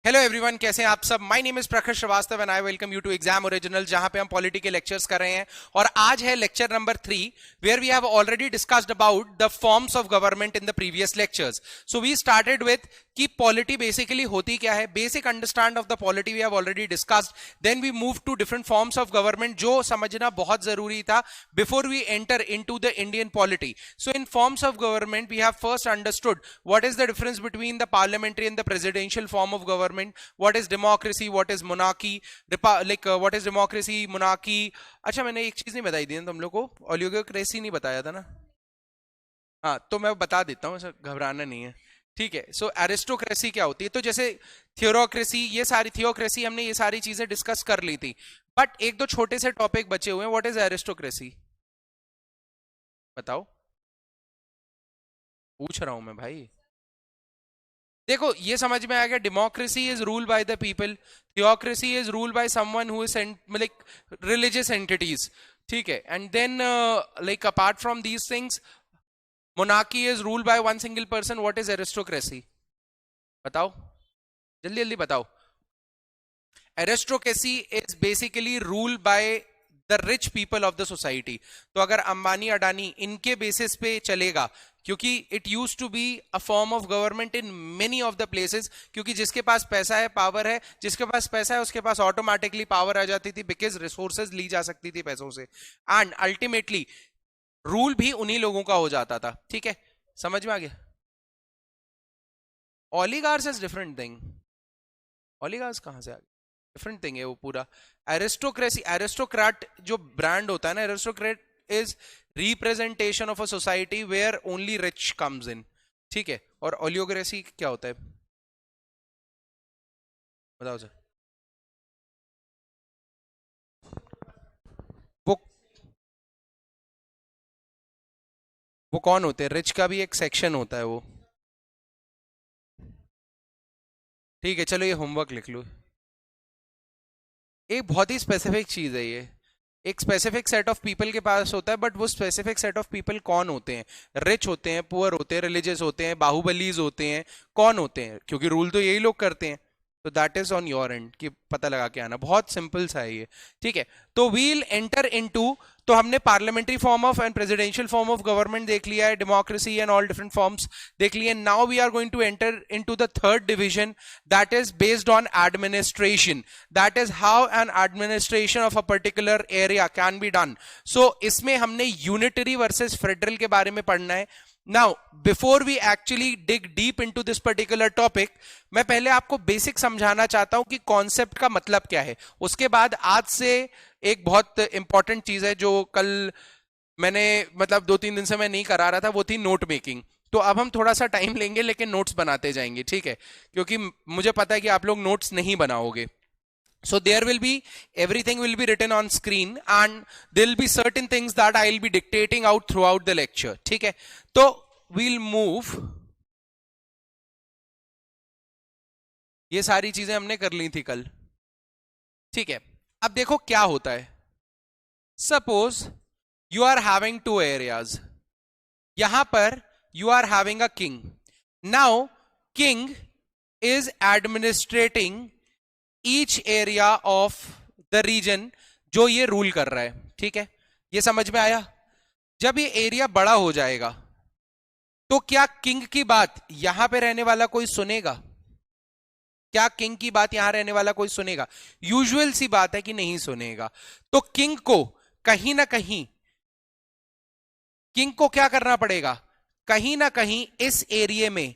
Hello everyone, कैसे हैं आप सब। My name is Prakhar Shrivastava and I welcome you to exam original, जहां पे हम पॉलिटी के लेक्चर्स कर रहे हैं। और आज है lecture number 3, where we have already discussed about the forms of government in the previous lectures. So we started with कि पॉलिटी बेसिकली होती क्या है, basic understand of the polity we have already discussed. Then we move to different forms of government, जो समझना बहुत जरूरी था before we enter into the Indian polity. So in forms of government we have first understood what is the difference between the parliamentary and the presidential form of government, what is democracy, what is monarchy, what is democracy, monarchy। अच्छा, मैंने एक चीज नहीं बताई थी ना तुम लोग को, ओलिगोक्रेसी नहीं बताया था ना। हाँ, तो मैं बता देता हूँ, घबराना नहीं है, ठीक है। सो एरिस्टोक्रेसी क्या होती है, तो जैसे थियोरोक्रेसी, ये सारी थियोक्रेसी हमने ये सारी चीजें डिस्कस कर ली थी, बट एक दो छोटे से टॉपिक बचे हुए हैं। व्हाट इज एरिस्टोक्रेसी, बताओ, पूछ रहा हूं मैं भाई। देखो, ये समझ में आ गया, democracy is rule by the people, theocracy is rule by someone who is like religious entities, ठीक है। And then like apart from these things, monarchy is rule by one single person. What is aristocracy, बताओ, जल्दी जल्दी बताओ। Aristocracy is basically rule by the rich people of the society. तो अगर अंबानी अडानी इनके basis पे चलेगा, क्योंकि it use to be a form of government in many of the places, क्योंकि जिसके पास पैसा है, पावर है, जिसके पास पैसा है उसके पास ऑटोमेटिकली पावर आ जाती थी, बिकॉज रिसोर्सेज ली जा सकती थी पैसों से, एंड अल्टीमेटली रूल भी उन्हीं लोगों का हो जाता था, ठीक है। समझ में आ गया। ओलिगार्स इज डिफरेंट थिंग, ओलिगार्स कहां से आ गया, डिफरेंट थिंग है वो पूरा। एरिस्टोक्रेसी, एरिस्टोक्रेट जो ब्रांड होता है ना, aristocrat is representation of a society where only rich comes in, ठीक है। और ओलियोक्रेसी क्या होता है, बताओ सर। वो वो कौन होते हैं, रिच का भी एक सेक्शन होता है वो, ठीक है। चलो, ये होमवर्क लिख लो। एक बहुत ही स्पेसिफिक चीज है ये, एक स्पेसिफिक सेट ऑफ पीपल के पास होता है, बट वो स्पेसिफिक सेट ऑफ पीपल कौन होते हैं, रिच होते हैं, पुअर होते हैं, रिलीजियस होते हैं, बाहुबलीज होते हैं, कौन होते हैं, क्योंकि रूल तो यही लोग करते हैं। तो that is on your and कि पता लगा के आना, बहुत सिंपल सा है ये, ठीक है। तो वील एंटर इनटू, तो हमने parliamentary form of and presidential form of government देख लिया है, democracy and all different forms देख लिए। Now we are going to enter into the third division, that is based on administration, that is how an administration of a particular area can be done. So इसमें हमने unitary versus federal के बारे में पढ़ना है। Now before we actually dig deep into this particular topic, मैं पहले आपको बेसिक समझाना चाहता हूं कि कॉन्सेप्ट का मतलब क्या है। उसके बाद आज से एक बहुत इंपॉर्टेंट चीज है जो कल मैंने, मतलब 2-3 दिन से मैं नहीं करा रहा था, वो थी नोट मेकिंग। तो अब हम थोड़ा सा टाइम लेंगे, लेकिन नोट्स बनाते जाएंगे, ठीक है, क्योंकि मुझे पता है कि आप लोग नोट्स नहीं बनाओगे। So there will be, everything will be written on screen and there will be certain things that I will be dictating out throughout the lecture, ठीक है। तो we'll move, ये सारी चीजें हमने कर ली थी कल, ठीक है। अब देखो क्या होता है, suppose you are having two areas, यहां पर you are having a king. Now king is administrating each area of the region जो ये रूल कर रहा है, ठीक है। ये समझ में आया। जब ये एरिया बड़ा हो जाएगा तो क्या किंग की बात यहां पे रहने वाला कोई सुनेगा, क्या किंग की बात यहां रहने वाला कोई सुनेगा? यूजुअल सी बात है कि नहीं सुनेगा। तो किंग को कहीं ना कहीं, किंग को क्या करना पड़ेगा, कहीं ना कहीं इस एरिया में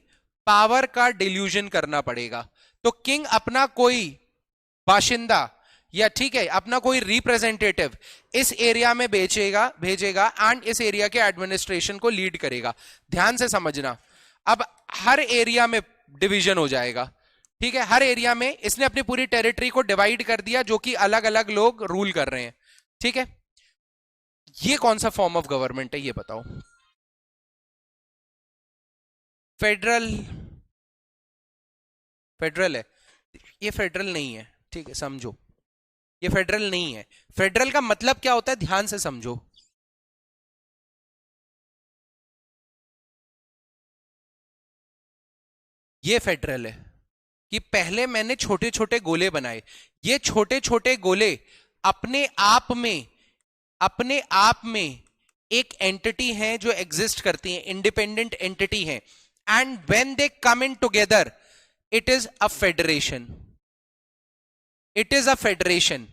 पावर का डिल्यूजन करना पड़ेगा। तो किंग अपना कोई बाशिंदा, या ठीक है, अपना कोई रिप्रेजेंटेटिव इस एरिया में भेजेगा एंड इस एरिया के एडमिनिस्ट्रेशन को लीड करेगा। ध्यान से समझना, अब हर एरिया में डिवीजन हो जाएगा, ठीक है। हर एरिया में इसने अपनी पूरी टेरिटरी को डिवाइड कर दिया, जो कि अलग अलग लोग रूल कर रहे हैं, ठीक है। ये कौन सा फॉर्म ऑफ गवर्नमेंट है, ये बताओ। फेडरल, फेडरल है, ये फेडरल नहीं है, ठीक है, समझो, ये फेडरल नहीं है। फेडरल का मतलब क्या होता है, ध्यान से समझो। ये फेडरल है, कि पहले मैंने छोटे छोटे गोले बनाए, ये छोटे छोटे गोले अपने आप में एक एंटिटी है जो एग्जिस्ट करती है, इंडिपेंडेंट एंटिटी है, and when they come in together it is a federation, it is a federation.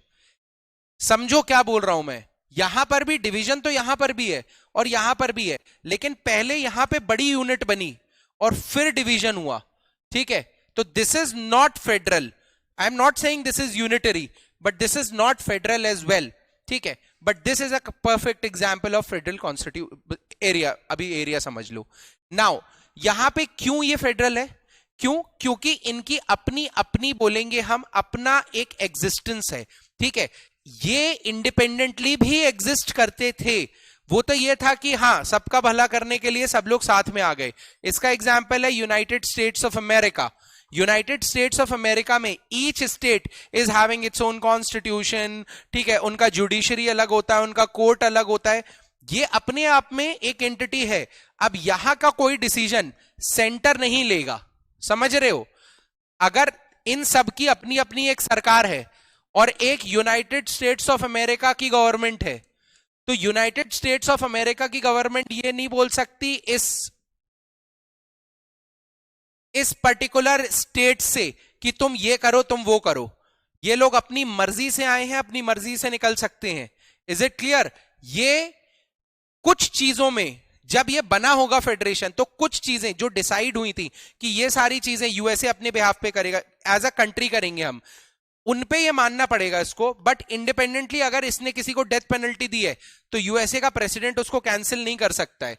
समझो क्या बोल रहा हूं मैं, यहां पर भी डिवीजन तो यहां पर भी है और यहां पर भी है, लेकिन पहले यहां पे बड़ी यूनिट बनी और फिर डिवीजन हुआ, ठीक है? तो this is not federal, I am not saying this is unitary, but this is not federal as well, ठीक है? But this is a perfect example of federal constitute area. अभी एरिया समझ लो। नाउ यहां पे क्यों ये फेडरल है? क्यों? क्योंकि इनकी अपनी अपनी बोलेंगे हम, अपना एक एग्जिस्टेंस है, ठीक है? ये इंडिपेंडेंटली भी एग्जिस्ट करते थे, वो तो ये था कि हाँ सबका भला करने के लिए सब लोग साथ में आ गए। इसका एग्जाम्पल है United States of America. United States of America में each state is having its own constitution, ठीक है? उनका जुडिशरी अलग होता है, उनका कोर्ट अलग होता है, ये अपने आप में एक एंटिटी है। अब यहां का कोई डिसीजन सेंटर नहीं लेगा, समझ रहे हो? अगर इन सब की अपनी अपनी एक सरकार है और एक यूनाइटेड स्टेट्स ऑफ अमेरिका की गवर्नमेंट है, तो यूनाइटेड स्टेट्स ऑफ अमेरिका की गवर्नमेंट ये नहीं बोल सकती इस पर्टिकुलर स्टेट से कि तुम ये करो तुम वो करो। ये लोग अपनी मर्जी से आए हैं, अपनी मर्जी से निकल सकते हैं। Is it clear? ये कुछ चीजों में जब ये बना होगा फेडरेशन, तो कुछ चीजें जो डिसाइड हुई थी कि ये सारी चीजें यूएसए अपने बिहाफ पे करेगा, एज अ कंट्री करेंगे हम, उन पे ये मानना पड़ेगा इसको। बट इंडिपेंडेंटली अगर इसने किसी को डेथ पेनल्टी दी है तो यूएसए का प्रेसिडेंट उसको कैंसिल नहीं कर सकता है।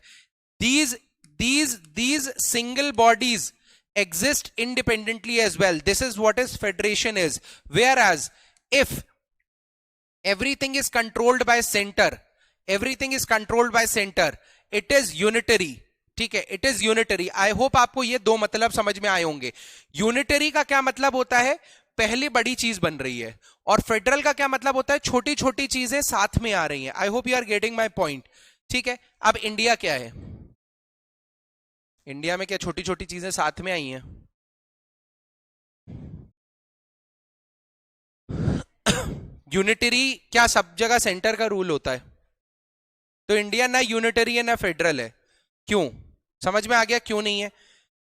These single bodies exist independently as well. This is what is federation is. Whereas if everything is controlled by center, everything is controlled by center, it is unitary, ठीक है? It is unitary. I hope आपको ये दो मतलब समझ में आए होंगे। यूनिटरी का क्या मतलब होता है? पहली बड़ी चीज बन रही है, और फेडरल का क्या मतलब होता है? छोटी छोटी चीजें साथ में आ रही हैं। I hope you are getting my point, ठीक है? अब इंडिया क्या है? इंडिया में क्या छोटी छोटी चीजें साथ में आई हैं? यूनिटरी क्या सब जगह सेंटर का रूल होता है? तो इंडिया ना यूनिटरी है ना फेडरल है। क्यों? समझ में आ गया क्यों नहीं है?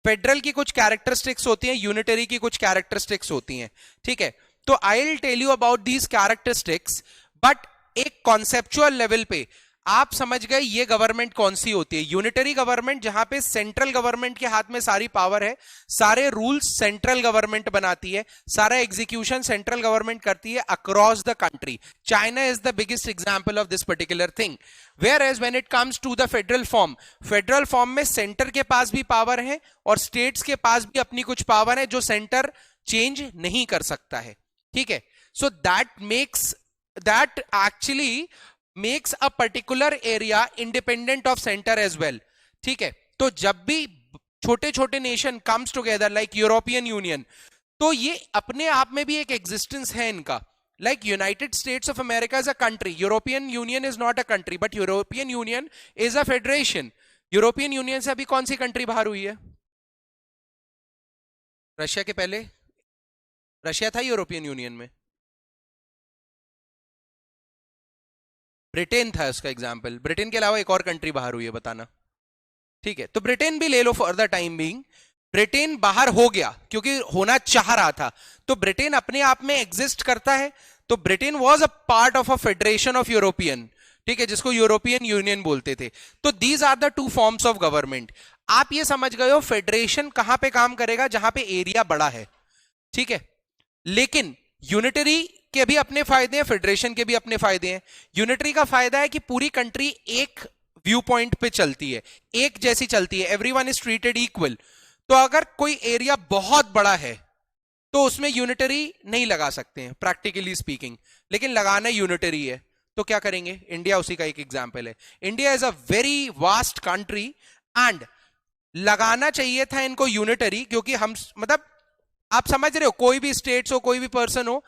फेडरल की कुछ कैरेक्टरिस्टिक्स होती हैं, यूनिटरी की कुछ कैरेक्टरिस्टिक्स होती हैं, ठीक है? तो I will tell you about these characteristics, but एक कॉन्सेप्चुअल लेवल पे आप समझ गए ये गवर्नमेंट कौन सी होती है। यूनिटरी गवर्नमेंट जहां पे सेंट्रल गवर्नमेंट के हाथ में सारी पावर है, सारे रूल्स सेंट्रल गवर्नमेंट बनाती है, सारा एग्जीक्यूशन सेंट्रल गवर्नमेंट करती है across the country. China is the biggest example of this particular thing. Whereas when it comes to the federal form में सेंटर के पास भी पावर है और स्टेट्स के पास भी अपनी कुछ पावर है जो सेंटर चेंज नहीं कर सकता है, ठीक है? So that actually makes a particular area independent of center as well, ठीक है? तो जब भी छोटे छोटे nation comes together like European union, तो ये अपने आप में भी एक एग्जिस्टेंस है इनका। like United States of America is a country, European union is not a country, but European union is a federation. European union से अभी कौन सी कंट्री बाहर हुई है? रशिया के पहले रशिया था यूरोपियन यूनियन में? ब्रिटेन था उसका एग्जाम्पल। ब्रिटेन के अलावा एक और कंट्री बाहर हुई है, बताना, ठीक है? तो ब्रिटेन भी ले लो for the time being. Britain बाहर हो गया क्योंकि होना चाह रहा था, तो ब्रिटेन अपने आप में एग्जिस्ट करता है। तो Britain was a part of a federation of European, ठीक है, जिसको यूरोपियन यूनियन बोलते थे। तो these are the two forms of government. आप ये समझ गए हो फेडरेशन कहां पे काम करेगा? जहां पे एरिया बड़ा है, ठीक है? लेकिन यूनिटरी के भी अपने फायदे हैं, फेडरेशन के भी अपने फायदे हैं। यूनिटरी का फायदा है कि पूरी कंट्री एक व्यू पॉइंट पे चलती है, एक जैसी चलती है, एवरीवन इज ट्रीटेड इक्वल। तो अगर कोई एरिया बहुत बड़ा है तो उसमें यूनिटरी नहीं लगा सकते हैं प्रैक्टिकली स्पीकिंग, लेकिन लगाना यूनिटरी है तो क्या करेंगे? इंडिया उसी का एक एग्जाम्पल है। India is a very vast country and लगाना चाहिए था इनको यूनिटरी, क्योंकि हम मतलब आप समझ रहे हो, कोई भी स्टेट्स हो कोई भी पर्सन हो,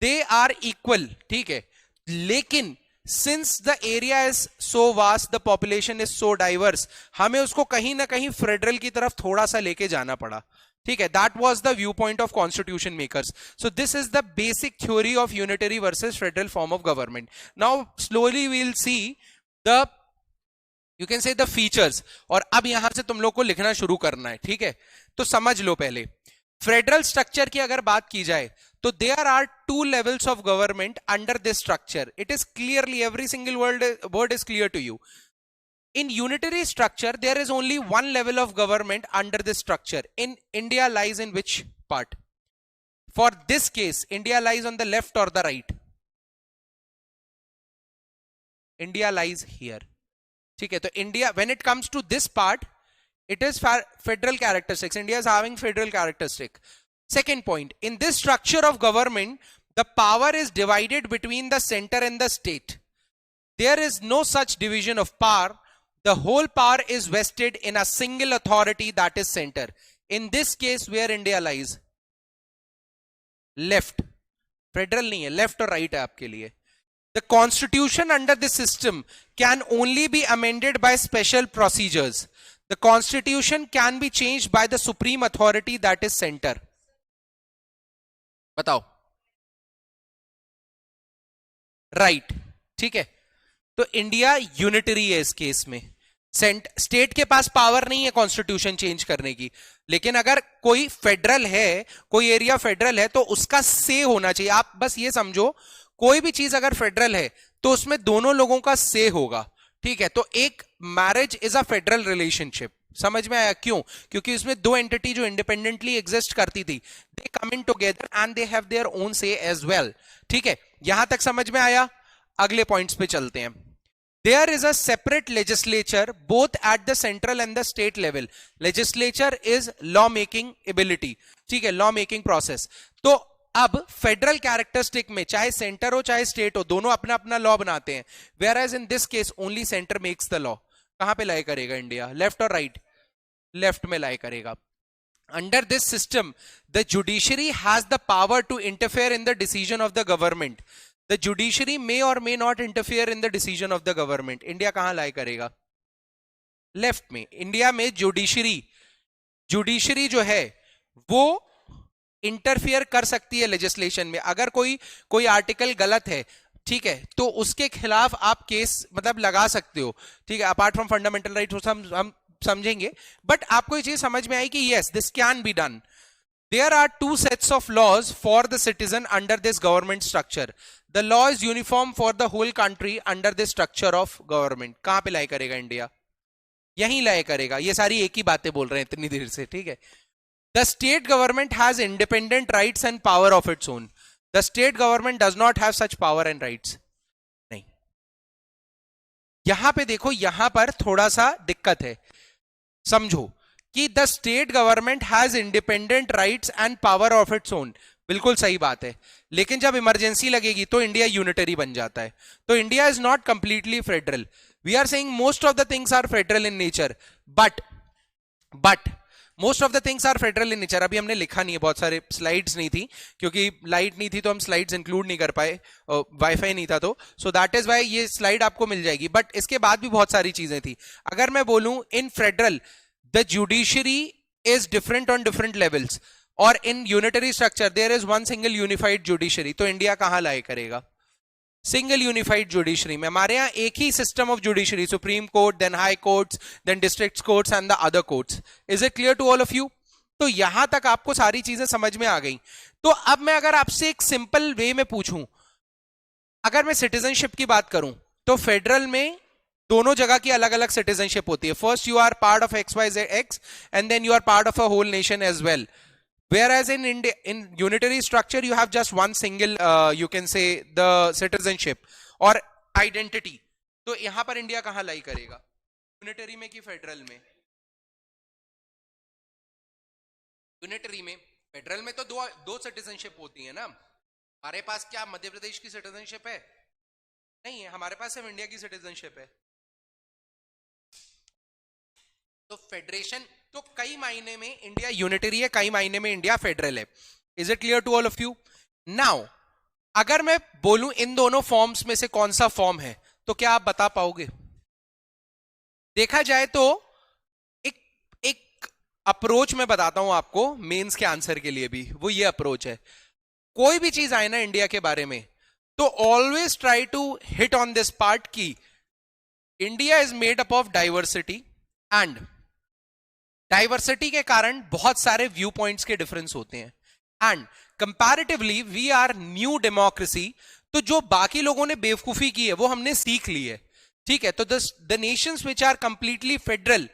दे आर इक्वल, ठीक है? लेकिन since the area is so vast, the population is so diverse, हमें उसको कहीं ना कहीं फेडरल की तरफ थोड़ा सा लेके जाना पड़ा, ठीक है, that was the view point of constitution makers. So this is the basic theory of unitary versus federal form of government. Now slowly we will see the, you can say the features. और अब यहां से तुम लोग को लिखना शुरू करना है, ठीक है. तो समझ लो पहले फेडरल स्ट्रक्चर की अगर बात की जाए तो there are two levels of government under this structure. It is clearly, every single word is clear to you. In unitary structure, there is only one level of government under this structure. In India lies in which part? For this case, India lies on the left or the right? India lies here. ठीक है, तो India, when it comes to this part, it is federal characteristics. India is having federal characteristic. Second point, in this structure of government, the power is divided between the center and the state. There is no such division of power. The whole power is vested in a single authority, that is center. In this case, where India lies? Left. Federal नहीं है, left और right है आपके लिए. The constitution under this system can only be amended by special procedures. The constitution can be changed by the supreme authority, that is center. बताओ. Right. ठीक है, तो इंडिया यूनिटरी है इस केस में. स्टेट के पास पावर नहीं है कॉन्स्टिट्यूशन चेंज करने की, लेकिन अगर कोई फेडरल है, कोई एरिया फेडरल है, तो उसका से होना चाहिए. आप बस ये समझो, कोई भी चीज अगर फेडरल है तो उसमें दोनों लोगों का से होगा. ठीक है, तो एक marriage is a federal relationship. समझ में आया क्यों? क्योंकि उसमें दो एंटिटी जो इंडिपेंडेंटली एग्जिस्ट करती थी, they come in together and they have their own say as well. ठीक है, यहां तक समझ में आया. अगले पॉइंट्स पे चलते हैं. There is a separate legislature both at the central and the state level. Legislature is law making ability. ठीक है, law making process. तो अब फेडरल कैरेक्टरिस्टिक में चाहे सेंटर हो चाहे स्टेट हो, दोनों अपना अपना लॉ बनाते हैं. Whereas in this case only center makes the law. कहां पे लाई करेगा इंडिया? लेफ्ट और राइट? लेफ्ट में लाई करेगा. Under this system, the judiciary has the power to interfere in the decision of the government. The judiciary may or may not interfere in the decision of the government. India कहां लाई करेगा? Left में. India में judiciary जो है वो interfere कर सकती है लेजिस्लेशन में. अगर कोई आर्टिकल गलत है, ठीक है, तो उसके खिलाफ आप केस मतलब लगा सकते हो. ठीक है, अपार्ट फ्रॉम फंडामेंटल राइट्स हम समझेंगे, बट आपको ये चीज समझ में आई कि yes, this can be done. There are two sets of laws for the citizen under this government structure. The law is uniform for the whole country under this structure of government. कहां पे लाई करेगा India? यहीं लाई करेगा. ये सारी एक ही बातें बोल रहे हैं इतनी देर से. ठीक है. The state government has independent rights and power of its own. The state government does not have such power and rights. नहीं. यहां पे देखो, यहां पर थोड़ा सा दिक्कत है. समझो कि the state government has independent rights and power of its own. बिल्कुल सही बात है, लेकिन जब इमरजेंसी लगेगी तो इंडिया यूनिटरी बन जाता है. तो India is not completely federal. We are saying most of the things are federal in nature, but most of the things are federal in nature. अभी हमने लिखा नहीं है, बहुत सारे स्लाइड्स नहीं थी, क्योंकि लाइट नहीं थी तो हम स्लाइड्स इंक्लूड नहीं कर पाए, वाईफाई नहीं था, तो सो दैट इज वाई ये स्लाइड आपको मिल जाएगी. बट इसके बाद भी बहुत सारी चीजें थी. अगर मैं बोलूं इन federal the judiciary is different on different levels, और in unitary structure there is one single unified judiciary. तो इंडिया कहां लाए करेगा? सिंगल यूनिफाइड जुडिशरी में. हमारे यहां एक ही system of judiciary, supreme court, then high courts, then district courts and the other courts. Is it clear to all of you? तो यहां तक आपको सारी चीजें समझ में आ गई. तो अब मैं अगर आपसे एक सिंपल वे में पूछूं, अगर मैं सिटीजनशिप की बात करूं, तो फेडरल में दोनों जगह की अलग अलग सिटीजनशिप होती है. First you are part of XYZ and then you are part of a whole nation as well. Whereas in India, in unitary structure, you have just one single, you can say the citizenship or identity. तो यहां पर India कहां लाई करेगा? Unitary में कि federal में? Unitary में. Federal में तो दो सिटीजनशिप होती है ना. हमारे पास क्या मध्य प्रदेश की सिटीजनशिप है? नहीं है, हमारे पास सिर्फ इंडिया की सिटीजनशिप है. तो फेडरेशन, तो कई मायने में इंडिया यूनिटरी है, कई मायने में इंडिया फेडरल है. Is it clear to all of you? Now अगर मैं बोलूं इन दोनों फॉर्म्स में से कौन सा फॉर्म है, तो क्या आप बता पाओगे? देखा जाए तो एक अप्रोच मैं बताता हूं आपको मेंस के आंसर के लिए भी, वो ये अप्रोच है। कोई भी चीज आए ना इंडिया के बारे में, तो always try to hit on this part की India is made up of diversity, and diversity के कारण बहुत सारे व्यू पॉइंट्स के डिफरेंस होते हैं, and comparatively we are new democracy. तो जो बाकी लोगों ने बेवकूफी की है वो हमने सीख ली है। ठीक है, तो the nations which are completely federal,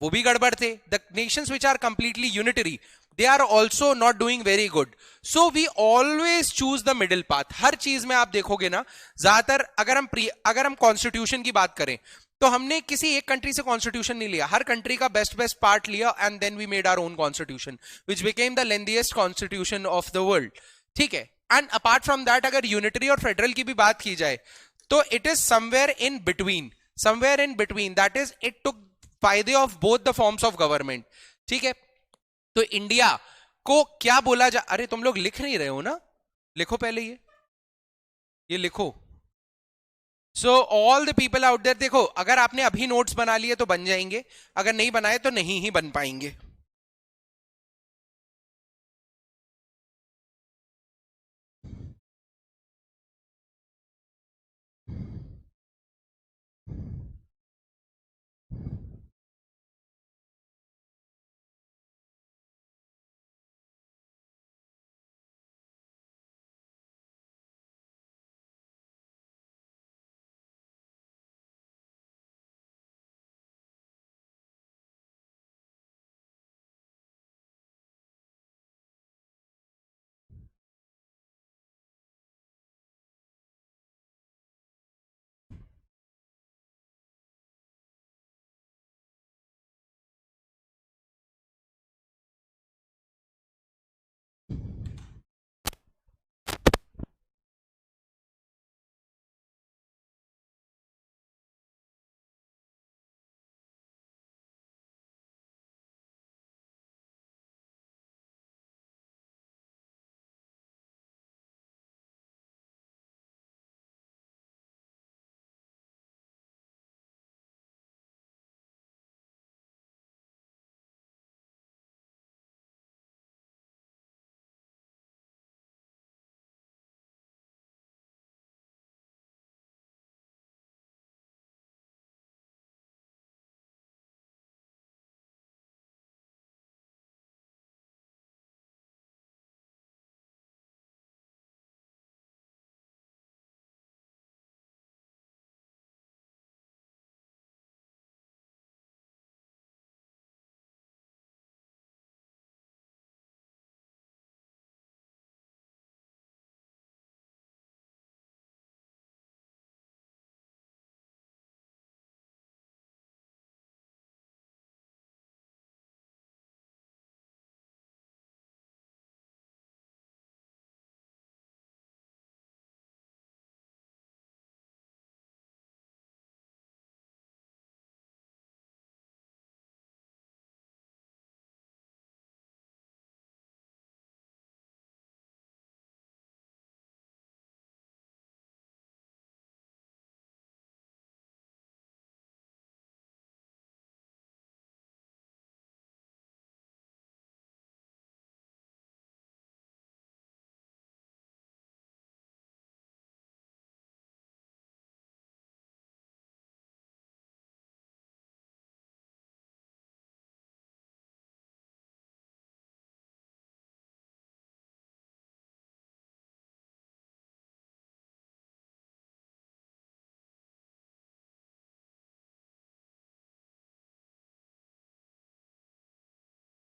वो भी गड़बड़ थे। The nations which are completely unitary, they are also not doing very good. So we always choose the middle path. हर चीज में आप देखोगे ना, ज्यादातर अगर हम कॉन्स्टिट्यूशन की बात करें, तो हमने किसी एक कंट्री से कॉन्स्टिट्यूशन नहीं लिया, हर कंट्री का बेस्ट बेस्ट पार्ट लिया, and then we made our own constitution which became the lengthiest constitution of the world. ठीक है, एंड अपार्ट फ्रॉम दैट अगर यूनिटरी और फेडरल की भी बात की जाए, तो it is somewhere in between, somewhere in between, that is it took फायदे of both the forms of government. ठीक है, तो इंडिया को क्या बोला जा, अरे तुम लोग लिख नहीं रहे हो ना, लिखो पहले ये लिखो। So all the people out there, देखो अगर आपने अभी नोट्स बना लिए तो बन जाएंगे, अगर नहीं बनाए तो नहीं ही बन पाएंगे।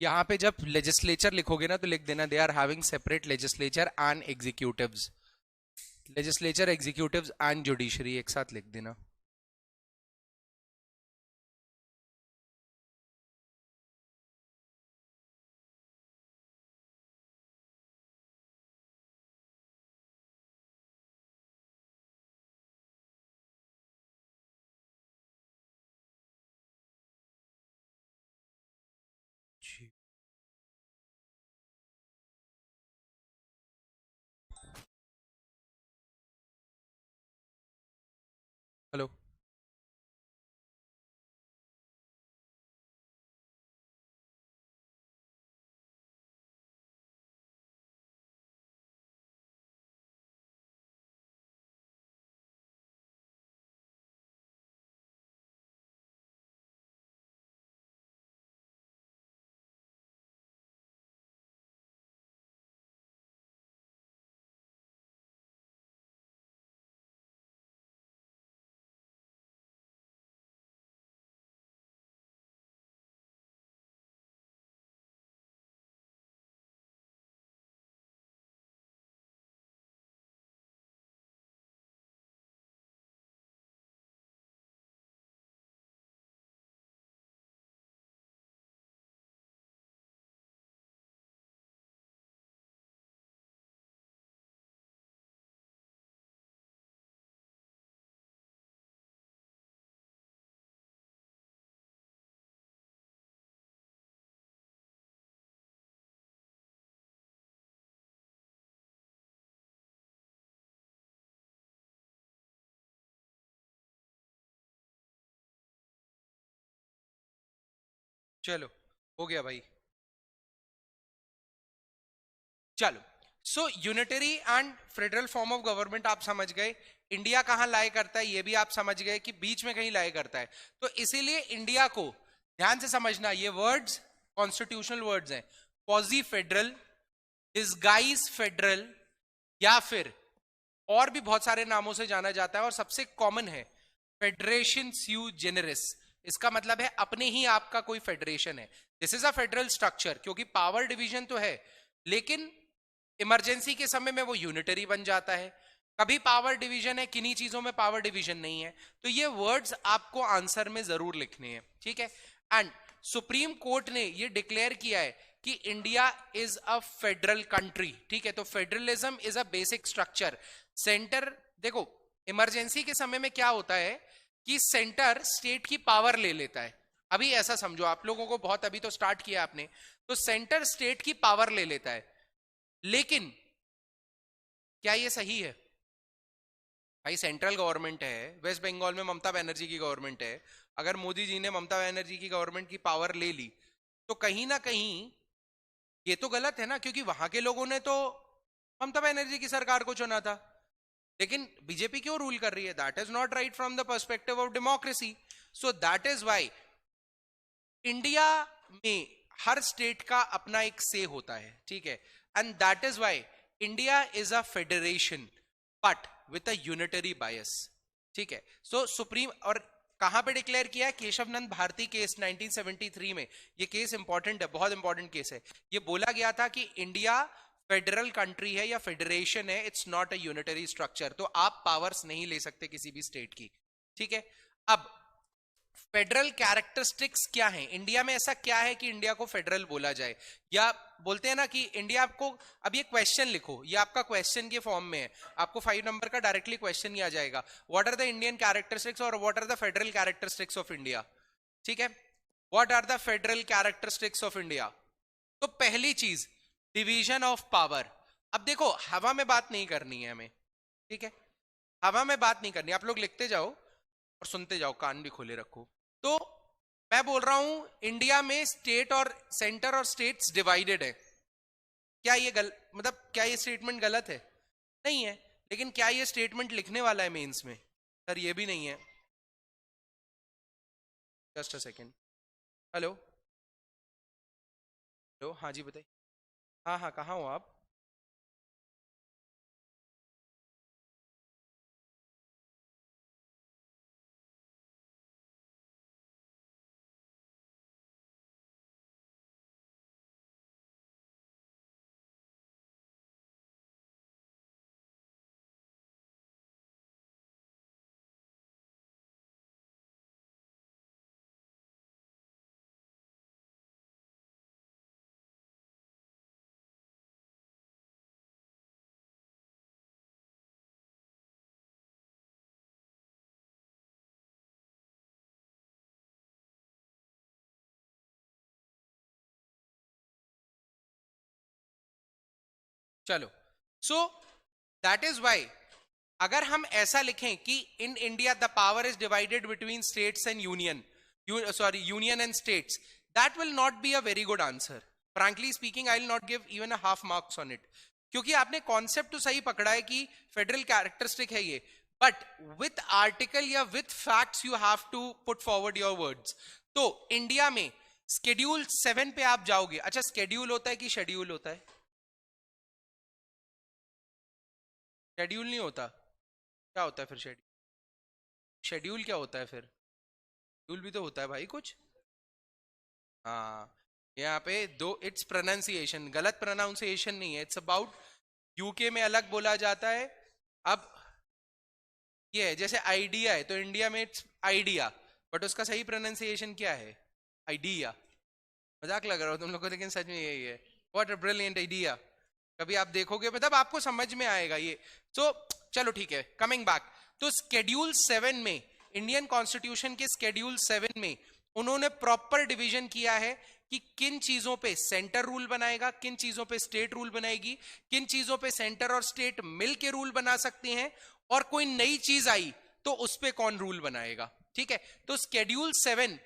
यहां पे जब लेजिस्लेचर लिखोगे ना, तो लिख देना they are having separate legislature and executives, legislature executives and judiciary एक साथ लिख देना। हेलो। चलो, हो गया भाई। चलो, so unitary and federal form of government आप समझ गए। इंडिया कहां लाई करता है ये भी आप समझ गए कि बीच में कहीं लाई करता है। तो इसीलिए इंडिया को ध्यान से समझना, ये वर्ड्स कॉन्स्टिट्यूशनल वर्ड्स हैं। क्वाजी फेडरल, डिसगाइज फेडरल, या फिर और भी बहुत सारे नामों से जाना जाता है, और सबसे कॉमन है फेडरेशन स्यू जेनेरिस। इसका मतलब है अपने ही आपका कोई फेडरेशन है। This is a federal structure, क्योंकि पावर डिवीजन तो है, लेकिन इमरजेंसी के समय में वो यूनिटरी बन जाता है। कभी पावर डिवीजन है, किन्हीं चीजों में पावर डिवीजन नहीं है। तो ये वर्ड्स आपको आंसर में जरूर लिखने हैं, ठीक है। एंड सुप्रीम कोर्ट ने ये डिक्लेयर किया है कि India is a federal country, ठीक है। तो federalism is a basic structure. Centre, देखो इमरजेंसी के समय में क्या होता है कि सेंटर स्टेट की पावर ले लेता है। अभी ऐसा समझो, आप लोगों को बहुत अभी तो स्टार्ट किया आपने, तो सेंटर स्टेट की पावर ले लेता है। लेकिन क्या ये सही है? भाई सेंट्रल गवर्नमेंट है, वेस्ट बंगाल में ममता बनर्जी की गवर्नमेंट है। अगर मोदी जी ने ममता बनर्जी की गवर्नमेंट की पावर ले ली, तो कहीं ना कहीं ये तो गलत है ना, क्योंकि वहां के लोगों ने तो ममता बनर्जी की सरकार को चुना था। लेकिन बीजेपी क्यों रूल कर रही है? That is not right from the perspective of democracy. So that is why India में हर स्टेट का अपना एक से होता है, ठीक है। And that is why India is a federation but with a unitary bias, ठीक है। सो सुप्रीम, और कहां पे डिक्लेयर किया है? केशव नंद भारती केस 1973 में। ये केस इंपॉर्टेंट है, बहुत इंपॉर्टेंट केस है। ये बोला गया था कि इंडिया फेडरल कंट्री है या फेडरेशन है, it's not a unitary structure. तो आप पावर्स नहीं ले सकते किसी भी स्टेट की, ठीक है। अब फेडरल कैरेक्टरिस्टिक्स क्या है इंडिया में? ऐसा क्या है कि इंडिया को फेडरल बोला जाए? या बोलते हैं ना कि इंडिया आपको, अब ये क्वेश्चन लिखो, ये आपका क्वेश्चन के फॉर्म में है, आपको 5 नंबर का डायरेक्टली क्वेश्चन ही आ जाएगा। What are the Indian characteristics और what are the federal characteristics of India, ठीक है। What are the federal characteristics of India? तो पहली चीज, डिवीजन ऑफ पावर। अब देखो, हवा में बात नहीं करनी है हमें, ठीक है। हवा में बात नहीं करनी, आप लोग लिखते जाओ और सुनते जाओ, कान भी खोले रखो। तो मैं बोल रहा हूं इंडिया में स्टेट और सेंटर और स्टेट्स डिवाइडेड है। क्या ये मतलब क्या ये स्टेटमेंट गलत है? नहीं है। लेकिन क्या ये स्टेटमेंट लिखने वाला है मेंस में? सर ये भी नहीं है। Just a second. Hello, hello, हाँ जी बताइए। हाँ हाँ, कहाँ हो आप? चलो, सो दैट इज वाई अगर हम ऐसा लिखें कि in India the power is divided between states and union, sorry union and states, that will not be a very good answer. Frankly speaking, I will not give even a half marks on it. क्योंकि आपने concept तो सही पकड़ा है कि federal characteristic है ये, but with article या with facts you have to put forward your words. तो इंडिया में स्केड्यूल 7 पे आप जाओगे। अच्छा, स्केड्यूल होता है कि शेड्यूल होता है? शेड्यूल नहीं होता। क्या होता है फिर शेड्यूल? शेड्यूल क्या होता है फिर? शेड्यूल भी तो होता है भाई कुछ। हाँ, यहाँ पे दो, इट्स प्रोनाउंसिएशन, गलत प्रोनाउंसिएशन नहीं है। इट्स अबाउट, यूके में अलग बोला जाता है। अब ये है जैसे आइडिया है, तो इंडिया में इट्स आइडिया, बट उसका सही प्रोनाउंसिएशन क्या है? आइडिया। मजाक लग रहा हो तुम लोग को, लेकिन सच में यही है। What a brilliant idea. कभी आप देखोगे, मतलब आपको समझ में आएगा ये। तो चलो ठीक है, कमिंग बैक। तो स्केड्यूल 7 में, इंडियन कॉन्स्टिट्यूशन के स्केड्यूल 7 में उन्होंने प्रॉपर डिवीजन किया है कि किन चीजों पे सेंटर रूल बनाएगा, किन चीजों पे स्टेट रूल बनाएगी, किन चीजों पे सेंटर और स्टेट मिलके रूल बना सकते हैं, और कोई नई चीज आई तो उस पे कौन रूल बनाएगा, ठीक है। तो schedule 7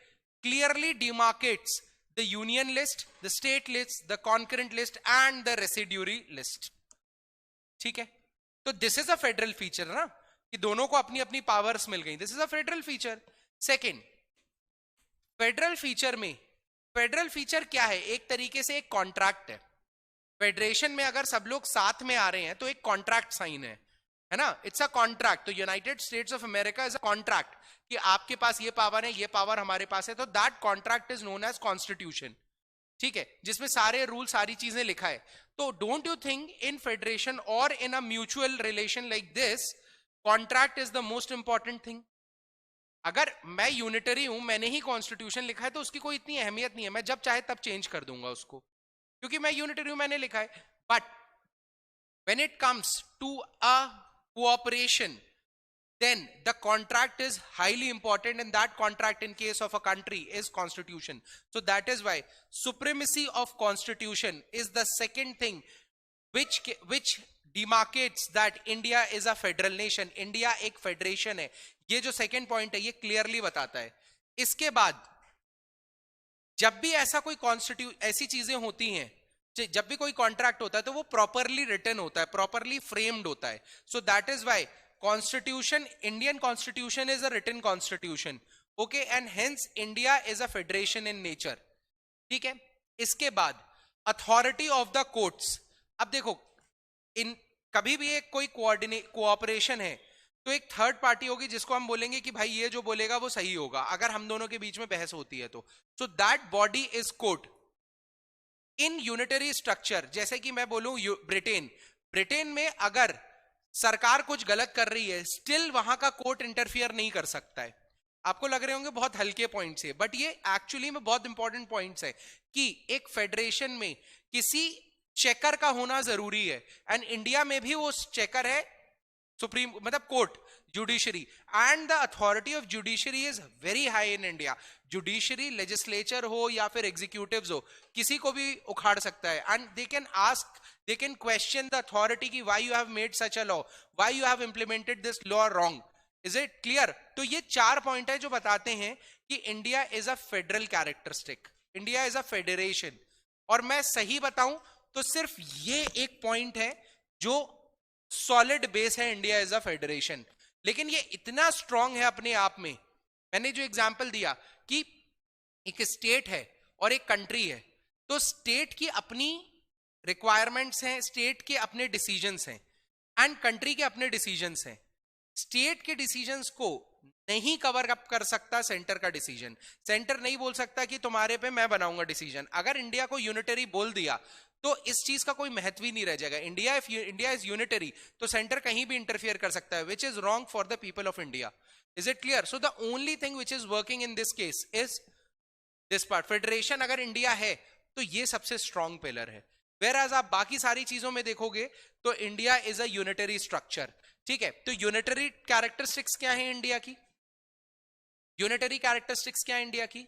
clearly demarcates the union list, the state list, the concurrent list and the residuary list. ठीक है, तो this is a federal feature ना, कि दोनों को अपनी अपनी पावर्स मिल गई. This is a federal feature. Second, federal feature में, फेडरल फीचर क्या है? एक तरीके से एक कॉन्ट्रैक्ट है. फेडरेशन में अगर सब लोग साथ में आ रहे हैं तो एक कॉन्ट्रैक्ट साइन है ना, इट्स अ कॉन्ट्रैक्ट. तो United States of America is a contract कि आपके पास ये पावर है, ये पावर हमारे पास है, तो that contract is known as constitution. ठीक है, जिसमें सारे रूल सारी चीजें लिखा है. तो don't you think in federation और in a mutual relation like this, contract is the most important thing? अगर मैं यूनिटरी हूं, मैंने ही कॉन्स्टिट्यूशन लिखा है, तो उसकी कोई इतनी अहमियत नहीं है, मैं जब चाहे तब चेंज कर दूंगा उसको, क्योंकि मैं यूनिटरी हूं, मैंने लिखा है. But when it comes to a cooperation, then the contract is highly important, and that contract in case of a country is constitution. So that is why supremacy of constitution is the second thing which demarcates that India is a federal nation. India एक federation है. ये जो second point है ये clearly बताता है. इसके बाद जब भी ऐसा कोई ऐसी चीजें होती हैं, जब भी कोई कॉन्ट्रैक्ट होता है, तो वो प्रॉपरली रिटन होता है, प्रॉपरली फ्रेम्ड होता है. So that is why constitution, Indian constitution is a written constitution. Okay, and hence India is a federation in nature. ठीक है, इसके बाद अथॉरिटी ऑफ द कोर्ट्स. अब देखो, इन कभी भी एक कोई कोऑपरेशन है तो एक थर्ड पार्टी होगी जिसको हम बोलेंगे कि भाई ये जो बोलेगा वो सही होगा, अगर हम दोनों के बीच में बहस होती है तो. So that body is court. In unitary structure, जैसे कि मैं बोलूं ब्रिटेन में अगर सरकार कुछ गलत कर रही है, स्टिल वहां का कोर्ट इंटरफियर नहीं कर सकता है. आपको लग रहे होंगे बहुत हल्के पॉइंट्स है, बट ये एक्चुअली में बहुत इंपॉर्टेंट पॉइंट्स है कि एक फेडरेशन में किसी चेकर का होना जरूरी है. एंड इंडिया में भी वो चेकर है सुप्रीम, मतलब court, judiciary. And the authority of judiciary is very high in India. Judiciary, legislature हो या फिर एग्जीक्यूटिव्स हो, किसी को भी उखाड़ सकता है. And they can ask, they can question the authority की why you have made such a law, why you have implemented this law wrong. Is it clear? तो ये 4 पॉइंट है जो बताते हैं कि India is a federal characteristic, India is a federation. और मैं सही बताऊं तो सिर्फ ये एक पॉइंट है जो सॉलिड बेस है, इंडिया इज अ फेडरेशन. लेकिन ये इतना स्ट्रांग है अपने आप में. मैंने जो एग्जांपल दिया कि एक स्टेट है और एक कंट्री है, तो स्टेट की अपनी रिक्वायरमेंट्स हैं, स्टेट के अपने डिसीजंस हैं, एंड कंट्री के अपने डिसीजंस हैं. स्टेट के डिसीजंस को नहीं कवर अप कर सकता सेंटर का डिसीजन. सेंटर नहीं बोल सकता कि तुम्हारे पे मैं बनाऊंगा डिसीजन. अगर इंडिया को यूनिटरी बोल दिया तो इस चीज का कोई महत्व ही नहीं रह जाएगा. इंडिया इज यूनिटरी, तो सेंटर कहीं भी इंटरफियर कर सकता है, which is wrong for the people of India. Is it clear? So the only thing which is working in this case is this part. Federation अगर इंडिया है तो ये सबसे स्ट्रॉन्ग पिलर है. Whereas आप बाकी सारी चीजों में देखोगे तो India is a unitary structure. ठीक है, तो यूनिटरी कैरेक्टरिस्टिक्स क्या है इंडिया की? यूनिटरी कैरेक्टरिस्टिक्स क्या है इंडिया की?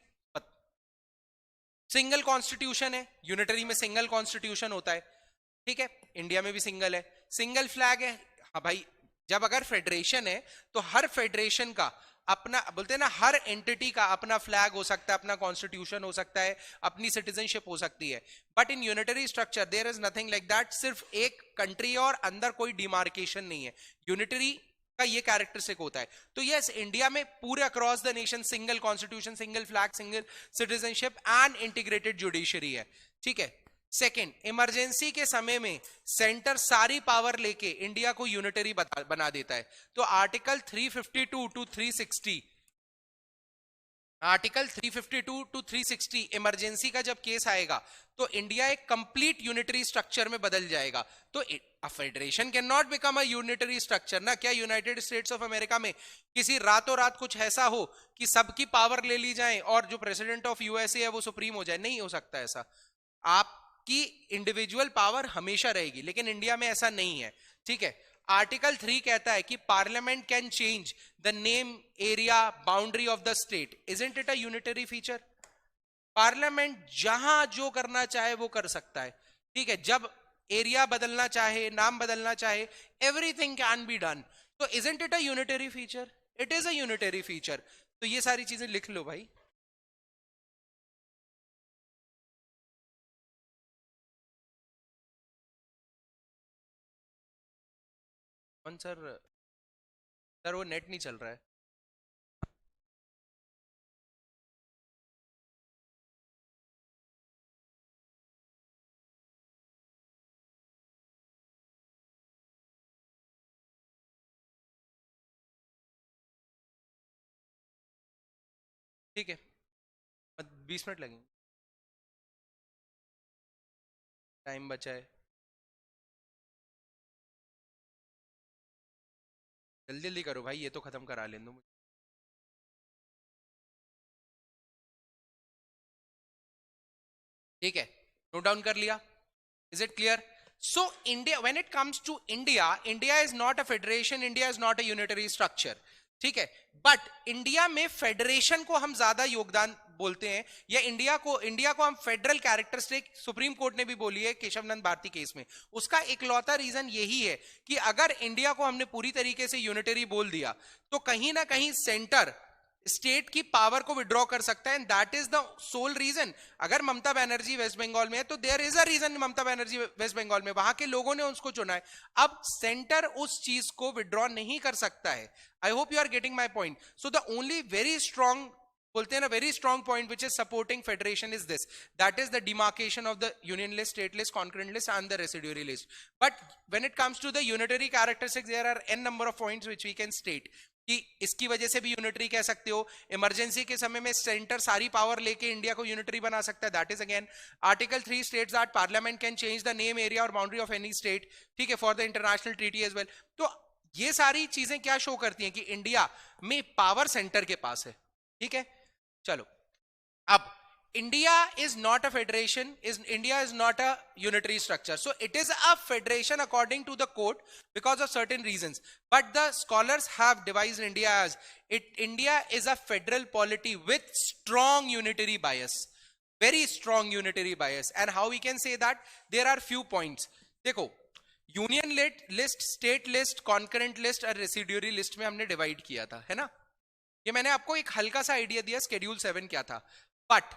सिंगल कॉन्स्टिट्यूशन है, यूनिटरी में सिंगल कॉन्स्टिट्यूशन होता है. ठीक है, इंडिया में भी सिंगल है. सिंगल फ्लैग है. हाँ भाई, जब अगर फेडरेशन है तो हर फेडरेशन का अपना, बोलते हैं ना, हर एंटिटी का अपना फ्लैग हो सकता है, अपना कॉन्स्टिट्यूशन हो सकता है, अपनी सिटीजनशिप हो सकती है. But in unitary structure there is nothing like that. सिर्फ एक कंट्री और अंदर कोई डिमार्केशन नहीं है. यूनिटरी का ये कैरेक्टरिस्टिक होता है. तो यस, इंडिया में पूरे across the nation single constitution, single flag, single citizenship and integrated judiciary है. ठीक है. सेकेंड, इमरजेंसी के समय में सेंटर सारी पावर लेके इंडिया को यूनिटरी बना देता है. तो article 352 to 360, article 352 to 360 emergency का जब केस आएगा तो इंडिया एक कंप्लीट यूनिटरी स्ट्रक्चर में बदल जाएगा. तो a federation can not become a unitary structure ना. क्या यूनाइटेड स्टेट्स ऑफ अमेरिका में किसी रातों रात कुछ ऐसा हो कि सबकी पावर ले ली जाए और जो प्रेसिडेंट ऑफ यूएसए है वो सुप्रीम हो जाए? नहीं हो सकता ऐसा. आपकी इंडिविजुअल पावर हमेशा रहेगी, लेकिन इंडिया में ऐसा नहीं है. ठीक है. आर्टिकल 3 कहता है कि parliament can change the name, area, boundary of the state. Isn't it a unitary feature? Parliament जहां जो करना चाहे वो कर सकता है. ठीक है. जब एरिया बदलना चाहे, नाम बदलना चाहे, एवरीथिंग कैन बी डन. तो isn't it a unitary feature? It is a unitary feature. तो ये सारी चीजें लिख लो भाई. कौन सर? सर वो नेट नहीं चल रहा है। ठीक है, 20 मिनट लगेंगे, टाइम बचा है। जल्दी जल्दी करो भाई, ये तो खत्म करा लें दो मुझे। ठीक है, नोट डाउन कर लिया? Is it clear? So India, when it comes to India, India is not a federation, India is not a unitary structure. ठीक है, बट इंडिया में फेडरेशन को हम ज्यादा योगदान बोलते हैं, या इंडिया को हम फेडरल कैरेक्टरिस्टिक, सुप्रीम कोर्ट ने भी बोली है केशव नंद भारती केस में। उसका इकलौता रीजन यही है कि अगर इंडिया को हमने पूरी तरीके से यूनिटरी बोल दिया तो कहीं ना कहीं सेंटर स्टेट की पावर को विड्रॉ कर सकता है, and that is the sole reason. अगर ममता बनर्जी वेस्ट बंगाल में है तो there is a reason Mamata Banerjee West Bengal में, वहां के लोगों ने उसको चुना है। अब सेंटर उस चीज को विड्रॉ नहीं कर सकता है। I hope you are getting my point. So the only very strong, बोलते हैं ना, very strong point which is supporting federation is this, that is the demarcation of the union list, state list, concurrent list and the residuary list. But when it comes to the unitary characteristics, there are an number of points which we can state कि इसकी वजह से भी unitary कह सकते हो। Emergency के समय में सेंटर सारी पावर लेके इंडिया को यूनिटरी बना सकता है, that is again article 3 states that parliament can change the name, area और बाउंड्री ऑफ एनी स्टेट, ठीक है, for the international treaty as well. तो ये सारी चीजें क्या शो करती हैं कि इंडिया में पावर सेंटर के पास है। ठीक है, चलो अब India is not a federation, India is not a unitary structure. So it is a federation according to the court because of certain reasons. But the scholars have devised India as India is a federal polity with strong unitary bias. Very strong unitary bias. And how we can say that? There are few points. देखो, union list, state list, concurrent list और residuary list में हमने divide किया था, है ना? ये मैंने आपको एक हल्का सा आइडिया दिया शेड्यूल 7 क्या था। बट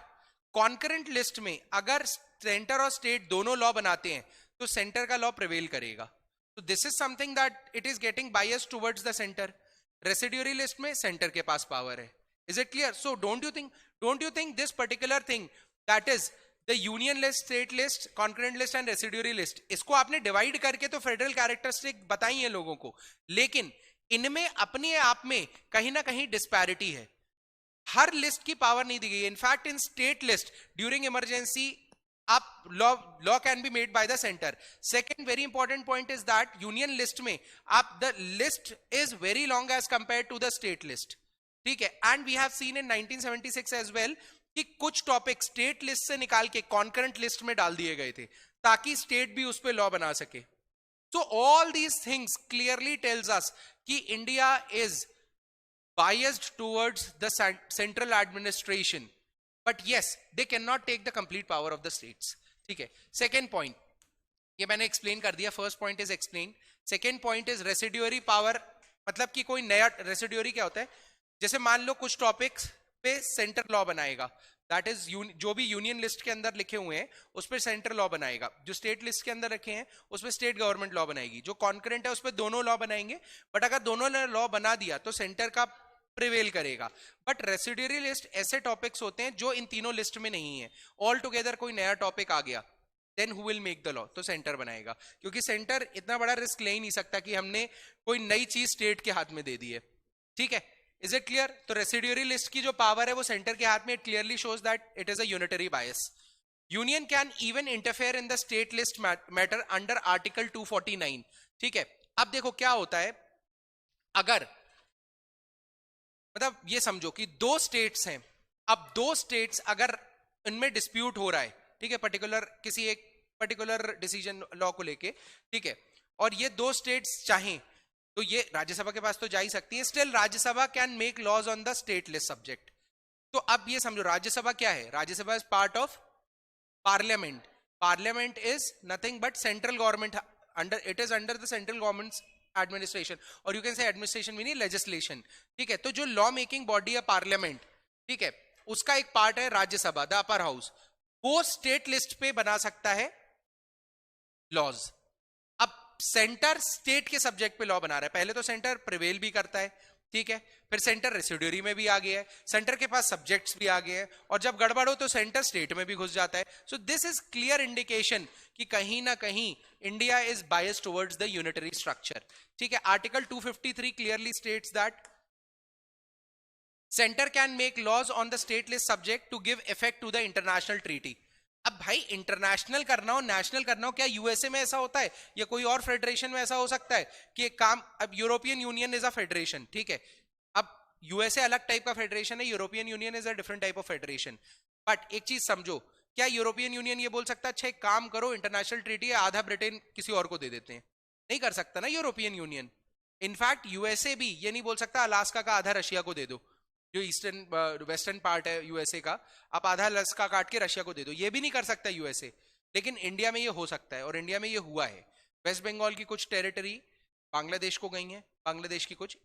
कॉन्करेंट लिस्ट में अगर सेंटर और स्टेट दोनों लॉ बनाते हैं तो सेंटर का लॉ प्रिवेल करेगा। तो this is something that it is getting bias towards the centre. Residuary list में सेंटर के पास पावर है। Is it clear? So don't you think this particular thing that is the union list, state list, concurrent list and residuary list, इसको आपने divide करके तो federal characteristic बताई है लोगों को, लेकिन इनमें अपने आप में कहीं ना कहीं डिस्पैरिटी है। हर लिस्ट की पावर नहीं दी गई। In fact in state list during emergency आप law can be made by the centre. Second very important point is that union list में आप the list is very long as compare to the state list. ठीक है, and we have seen in 1976 as well कि कुछ topic state list से निकाल के concurrent list में डाल दिए गए थे ताकि स्टेट भी उस पर लॉ बना सके। So all these things clearly tells us कि India is biased towards the central administration, but yes, they cannot take the complete power of the states. ठीक है, second point, ये मैंने explain कर दिया। first point is explain, second point is residuary power, मतलब कि कोई नया residuary क्या होता है? जैसे मान लो कुछ टॉपिक्स पे सेंटर लॉ बनाएगा, दैट इज जो भी यूनियन लिस्ट के अंदर लिखे हुए हैं उस पर सेंटर लॉ बनाएगा, जो स्टेट लिस्ट के अंदर रखे हैं उस पर स्टेट गवर्नमेंट लॉ बनाएगी, जो कॉन्करेंट है उस पर दोनों लॉ बनाएंगे। बट अगर दोनों ने लॉ बना दिया तो सेंटर का प्रिवेल करेगा। बट रेसिड्यूरी लिस्ट ऐसे टॉपिक्स होते हैं जो इन तीनों लिस्ट में नहीं है, ऑल टुगेदर कोई नया टॉपिक आ गया, then who will make the law? तो सेंटर बनाएगा, क्योंकि सेंटर इतना बड़ा रिस्क ले ही नहीं सकता कि हमने कोई नई चीज स्टेट के हाथ में दे दी है। ठीक है, इज इट क्लियर? तो रेसिड्यूरी लिस्ट की जो पावर है वो सेंटर के हाथ में, it clearly shows that it is a unitary bias. Union can even interfere in the state list matter under article 249। ठीक है, अब देखो क्या होता है, अगर मतलब ये समझो कि दो स्टेट्स हैं, अब दो स्टेट्स अगर इनमें डिस्प्यूट हो रहा है, ठीक है, पर्टिकुलर किसी एक पर्टिकुलर डिसीजन लॉ को लेके, ठीक है, और ये दो स्टेट्स चाहें तो ये राज्यसभा के पास तो जा ही सकती है, still Rajya Sabha can make laws on the state list subject. तो अब ये समझो राज्यसभा क्या है? Rajya Sabha is part of parliament. Parliament is nothing but central government, under it is under the central government administration, और you can say administration meaning legislation. ठीक है, तो जो लॉ मेकिंग बॉडी है पार्लियामेंट, ठीक है, उसका एक पार्ट है राज्यसभा, द अपर हाउस, वो स्टेट लिस्ट पे बना सकता है लॉज। अब सेंटर स्टेट के सब्जेक्ट पे लॉ बना रहा है, पहले तो सेंटर प्रिवेल भी करता है, ठीक है, फिर सेंटर रेसिड्यूरी में भी आ गया है, सेंटर के पास सब्जेक्ट्स भी आ गए हैं, और जब गड़बड़ हो तो सेंटर स्टेट में भी घुस जाता है. So this is clear indication कि कहीं ना कहीं India is biased towards the unitary structure. ठीक है, article 253 clearly states that centre can make laws on the state list subject to give effect to the international treaty. अब भाई international करना हो, नेशनल करना हो, क्या यूएसए में ऐसा होता है या कोई और फेडरेशन में ऐसा हो सकता है कि एक काम, अब European union is a federation, ठीक है, अब यूएसए अलग टाइप का फेडरेशन है, European union is a different type of federation. But एक चीज समझो, क्या यूरोपियन यूनियन ये बोल सकता है अच्छा एक काम करो इंटरनेशनल ट्रीटी है आधा ब्रिटेन किसी और को दे देते हैं? नहीं कर सकता ना यूरोपियन यूनियन. इनफैक्ट यूएसए भी ये नहीं बोल सकता अलास्का का आधा रशिया को दे दो, जो ईस्टर्न वेस्टर्न पार्ट है यूएसए का, आप आधा अलास्का काट के रशिया को दे दो, ये भी नहीं कर सकता यूएसए. लेकिन इंडिया में ये हो सकता है, और इंडिया में ये हुआ है. वेस्ट बंगाल की कुछ टेरिटरी बांग्लादेश को गई है, बांग्लादेश की कुछ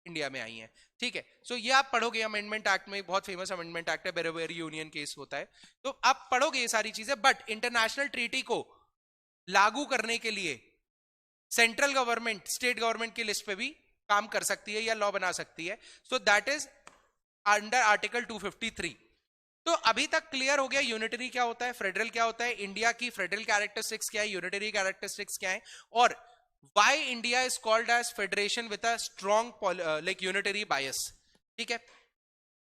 इंडिया में आई है. ठीक है, सो ये आप पढ़ोगे अमेंडमेंट एक्ट में, बहुत फेमस अमेंडमेंट एक्ट है, बेरोवेरी यूनियन केस होता है, तो आप पढ़ोगे ये सारी चीजें. बट इंटरनेशनल ट्रीटी को लागू करने के लिए सेंट्रल गवर्नमेंट स्टेट गवर्नमेंट की लिस्ट पे भी काम कर सकती है या लॉ बना सकती है. So that is under article 253. तो अभी तक क्लियर हो गया यूनिटरी क्या होता है, फेडरल क्या होता है, इंडिया की फेडरल कैरेक्टरिस्टिक्स क्या है, यूनिटरी कैरेक्टरिस्टिक्स क्या है, और why India is called as federation with a strong like unitary bias. ठीक है,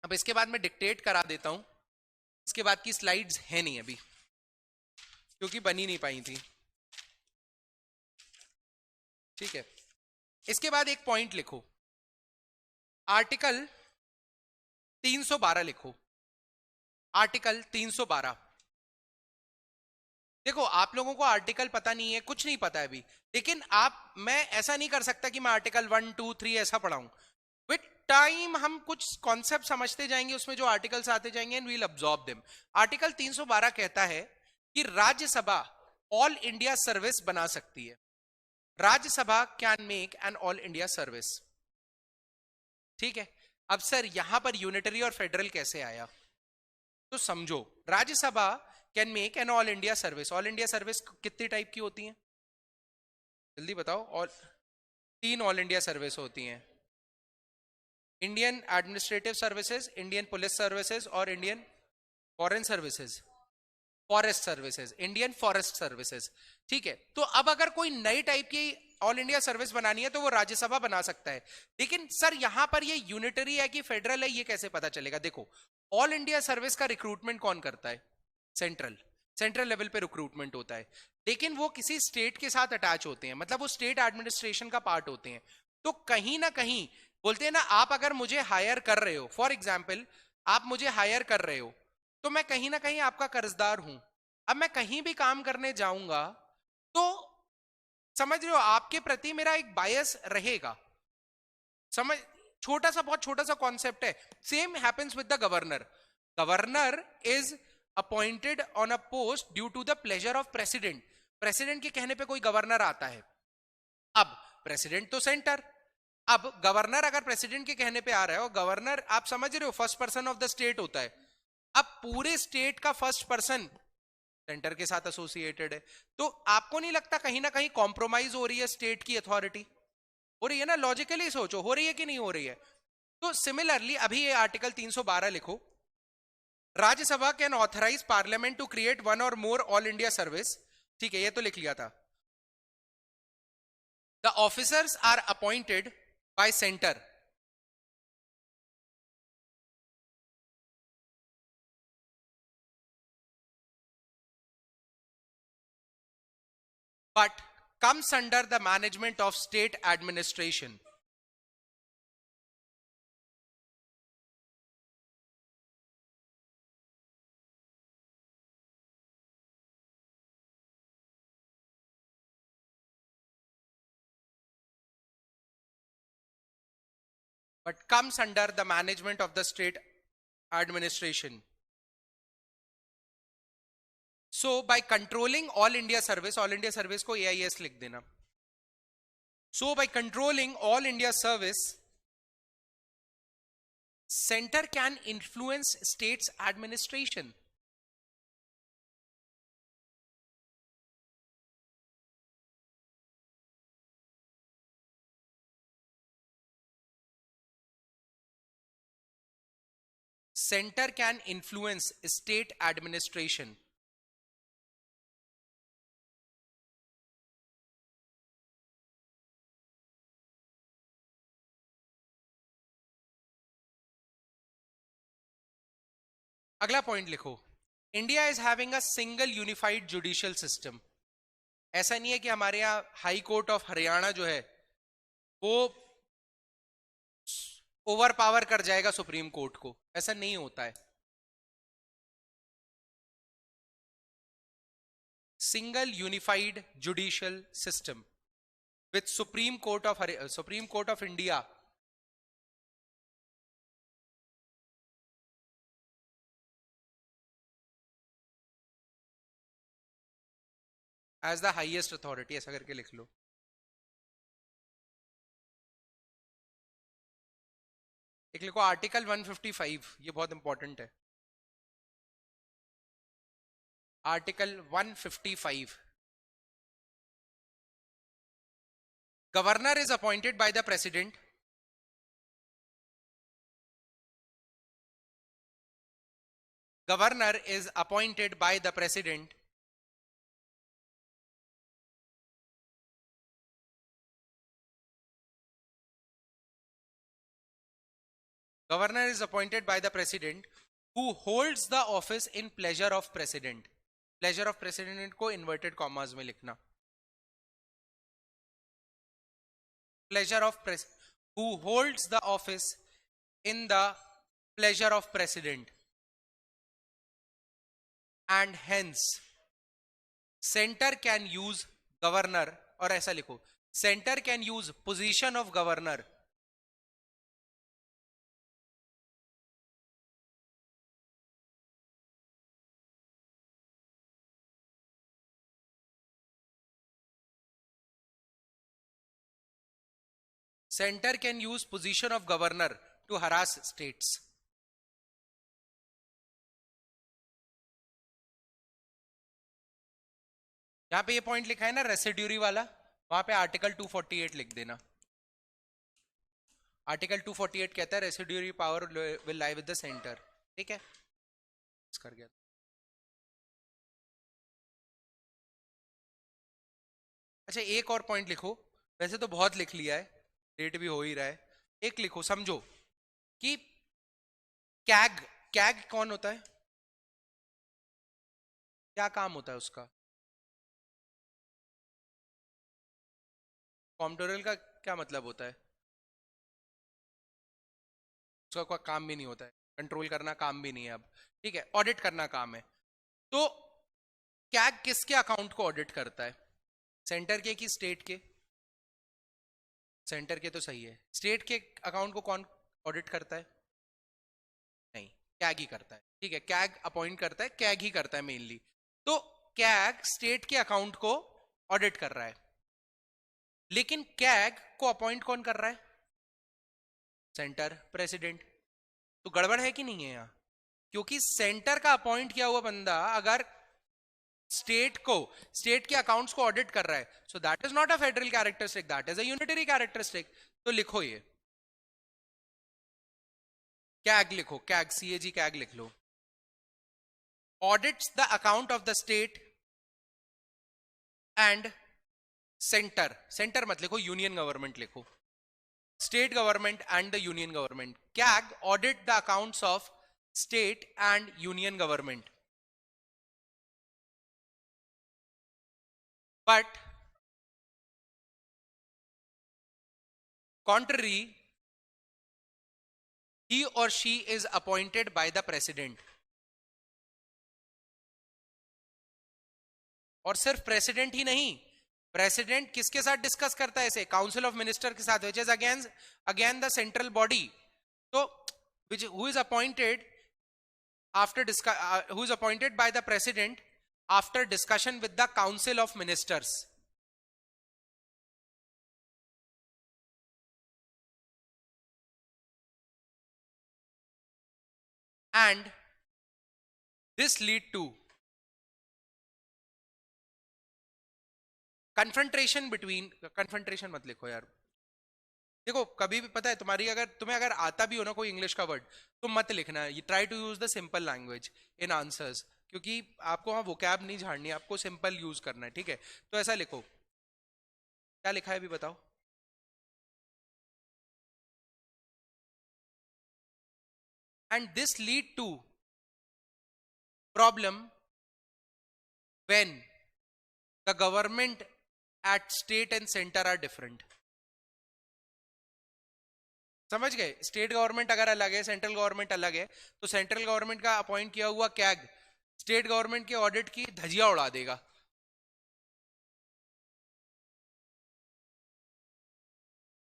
अब इसके बाद मैं डिक्टेट करा देता हूं, इसके बाद की स्लाइड्स है नहीं अभी क्योंकि बनी नहीं पाई थी. ठीक है, इसके बाद एक पॉइंट लिखो, आर्टिकल 312 लिखो, आर्टिकल 312. देखो आप लोगों को आर्टिकल पता नहीं है, कुछ नहीं पता है अभी, लेकिन मैं ऐसा नहीं कर सकता कि मैं आर्टिकल 1 2 3 ऐसा पढ़ाऊं. विद टाइम हम कुछ कॉन्सेप्ट समझते जाएंगे, उसमें जो आर्टिकल्स आते जाएंगे and we'll absorb them. Article 312 कहता है कि राज्यसभा ऑल इंडिया सर्विस बना सकती है. Rajya Sabha can make an all India service. ठीक है, अब सर यहां पर यूनिटरी और फेडरल कैसे आया, तो समझो, Rajya Sabha can make an all India service. All India service कितनी टाइप की होती है, जल्दी बताओ. और 3 ऑल इंडिया सर्विस होती हैं, Indian administrative services, Indian police services और Indian foreign services, forest services, Indian forest services. ठीक है, तो अब अगर कोई नई टाइप की ऑल इंडिया सर्विस बनानी है तो वो राज्यसभा बना सकता है. लेकिन सर यहां पर ये यूनिटरी है कि फेडरल है, ये कैसे पता चलेगा? देखो, ऑल इंडिया सर्विस का रिक्रूटमेंट कौन करता है? सेंट्रल लेवल पे रिक्रूटमेंट होता है, लेकिन वो किसी स्टेट के साथ अटैच होते हैं, मतलब वो स्टेट एडमिनिस्ट्रेशन का पार्ट होते हैं. तो कहीं ना कहीं बोलते हैं ना, आप अगर मुझे हायर कर रहे हो, फॉर एग्जाम्पल आप मुझे हायर कर रहे हो, तो मैं कहीं ना कहीं आपका कर्जदार हूं. अब मैं कहीं भी काम करने जाऊंगा तो समझ रहे हो, आपके प्रति मेरा एक बायस रहेगा. समझ, छोटा सा, बहुत छोटा सा कॉन्सेप्ट है. Same happens with the governor. Governor is appointed on a post due to the pleasure of president. President के कहने पे कोई गवर्नर आता है. अब प्रेसिडेंट तो सेंटर, अब गवर्नर अगर प्रेसिडेंट के कहने पे आ रहा है, और गवर्नर आप समझ रहे हो first person of the state होता है. अब पूरे स्टेट का फर्स्ट पर्सन सेंटर के साथ एसोसिएटेड है, तो आपको नहीं लगता कहीं ना कहीं कॉम्प्रोमाइज हो रही है स्टेट की अथॉरिटी? हो रही है ना, लॉजिकली सोचो, हो रही है कि नहीं हो रही है? तो सिमिलरली अभी ये आर्टिकल 312 लिखो, Rajya Sabha can authorise parliament to create one or more all India service. ठीक है, ये तो लिख लिया था. The officers are appointed by centre. But comes under the management of state administration. But comes under the management of the state administration. So by controlling all India service को AIS लिख देना. So by controlling all India service, center can influence state's administration. Centre can influence state administration. अगला point लिखो. India is having a single unified judicial system. ऐसा नहीं है कि हमारे यहाँ हाई कोर्ट ऑफ हरियाणा जो है वो ओवर पावर कर जाएगा सुप्रीम कोर्ट को. ऐसा नहीं होता है. Single unified judicial system with Supreme Court of India as the highest authority. ऐसा करके लिख लो. एक लिखो आर्टिकल 155. ये बहुत इंपॉर्टेंट है. Article 155. Governor is appointed by the president. Governor is appointed by the president Governor is appointed by the president who holds the office in pleasure of president. Pleasure of president को inverted commas में लिखना. Pleasure of who holds the office in the pleasure of president, and hence center can use governor. और ऐसा लिखो, center can use position of governor Center can use position of governor to harass states. यहां पे ये point लिखा है ना residuary वाला, वहां पे आर्टिकल 248 लिख देना. आर्टिकल 248 कहता है residuary power will lie with the centre. ठीक है, कर गया. अच्छा, एक और पॉइंट लिखो. वैसे तो बहुत लिख लिया है, डेट भी हो ही रहा है. एक लिखो, समझो कि कैग कैग कौन होता है, क्या काम होता है उसका. कॉम्प्टोरियल का क्या मतलब होता है, उसका कोई काम भी नहीं होता है. कंट्रोल करना काम भी नहीं है अब. ठीक है, ऑडिट करना काम है. तो कैग किसके अकाउंट को ऑडिट करता है, सेंटर के कि स्टेट के. सेंटर के तो सही है. स्टेट के अकाउंट को कौन ऑडिट करता है, नहीं, कैग ही करता है. ठीक है, कैग अपॉइंट करता है, कैग ही करता है मेनली. तो कैग स्टेट के अकाउंट को ऑडिट कर रहा है, लेकिन कैग को अपॉइंट कौन कर रहा है, सेंटर, प्रेसिडेंट. तो गड़बड़ है कि नहीं है यहां, क्योंकि सेंटर का अपॉइंट किया हुआ बंदा अगर स्टेट के अकाउंट्स को ऑडिट कर रहा है, so that is not a federal characteristic, that is a unitary characteristic. तो लिखो ये कैग लिखो, कैग CAG कैग लिख लो. Audits the account of the state and centre. Centre मत लिखो, यूनियन गवर्नमेंट लिखो. State government and the union government. CAG audit the accounts of state and union government, but contrary, he or she is appointed by the president. और सिर्फ president ही नहीं, president किसके साथ discuss करता है इसे, काउंसिल ऑफ मिनिस्टर के साथ, which is again the central body. तो which who is appointed after who is appointed by the president after discussion with the council of ministers. And this lead to confrontation मत लिखो यार, देखो कभी भी पता है तुम्हारी, अगर तुम्हें अगर आता भी हो ना कोई इंग्लिश का वर्ड, तो मत लिखना, ये try to use the simple language in answers, क्योंकि आपको वहां वोकैब नहीं झाड़नी है, आपको सिंपल यूज करना है, ठीक है? तो ऐसा लिखो, क्या लिखा है अभी बताओ। And this lead to problem when the government at state and center are different। समझ गए? स्टेट गवर्नमेंट अगर अलग है, सेंट्रल गवर्नमेंट अलग है, तो सेंट्रल गवर्नमेंट का अपॉइंट किया हुआ कैग स्टेट गवर्नमेंट के ऑडिट की धजिया उड़ा देगा।